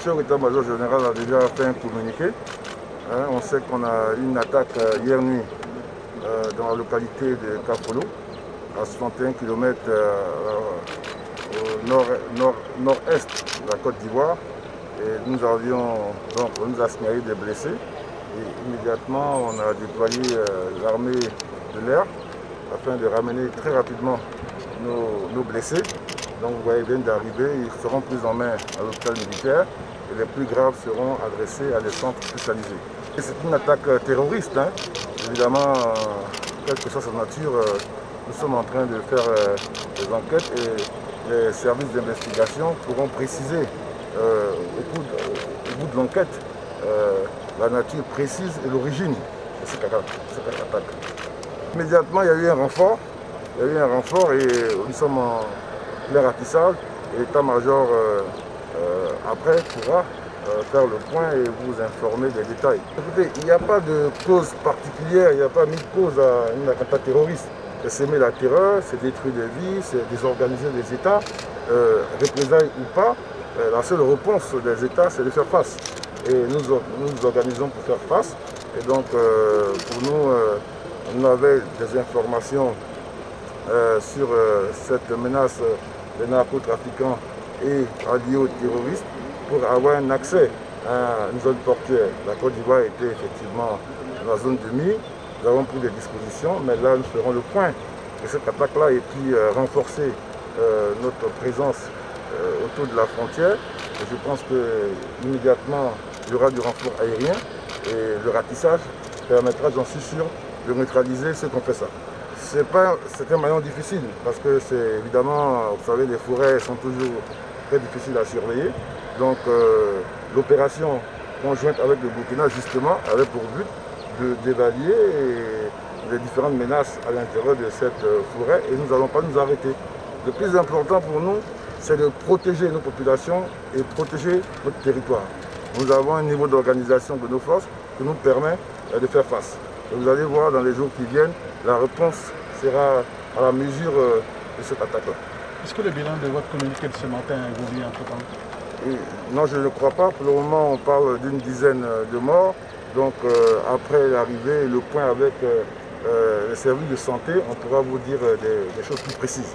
chef d'état-major général a déjà fait un communiqué. On sait qu'on a eu une attaque hier nuit dans la localité de Kafolo, à 61 km au nord-est de la Côte d'Ivoire. Et nous a signalé des blessés. Et immédiatement, on a déployé l'armée de l'air afin de ramener très rapidement nos blessés. Donc vous voyez, ils viennent d'arriver, ils seront pris en main à l'hôpital militaire et les plus graves seront adressés à des centres spécialisés. C'est une attaque terroriste, hein. Évidemment, quelle que soit sa nature, nous sommes en train de faire des enquêtes et les services d'investigation pourront préciser au bout de l'enquête la nature précise et l'origine de cette attaque. Immédiatement, il y a eu un renfort. Et nous sommes en plein ratissage. Et l'état-major, après, pourra faire le point et vous informer des détails. Écoutez, il n'y a pas de cause particulière, il n'y a pas mis de cause à une attaque terroriste. C'est s'aimer la terreur, c'est détruire des vies, c'est désorganiser des États, représailles ou pas. La seule réponse des États, c'est de faire face. Et nous nous organisons pour faire face. Et donc, pour nous, on avait des informations sur cette menace des narcotrafiquants et alliés aux terroristes pour avoir un accès à une zone portuaire. La Côte d'Ivoire était effectivement dans la zone de mire. Nous avons pris des dispositions, mais là, nous ferons le point de cette attaque-là et puis renforcer notre présence autour de la frontière. Et je pense qu'immédiatement, il y aura du renfort aérien et le ratissage permettra, j'en suis sûr, de neutraliser ceux qui ont fait ça. C'est un maillon difficile parce que c'est évidemment, vous savez, les forêts sont toujours très difficiles à surveiller. Donc l'opération conjointe avec le Burkina, justement, avait pour but d'évaluer les différentes menaces à l'intérieur de cette forêt et nous n'allons pas nous arrêter. Le plus important pour nous, c'est de protéger nos populations et protéger notre territoire. Nous avons un niveau d'organisation de nos forces qui nous permet de faire face. Et vous allez voir dans les jours qui viennent, la réponse sera à la mesure de cette attaque-là. Est-ce que le bilan de votre communiqué de ce matin a évolué entre-temps? Non, je ne crois pas. Pour le moment, on parle d'une dizaine de morts. Donc après l'arrivée, le point avec les services de santé, on pourra vous dire des choses plus précises.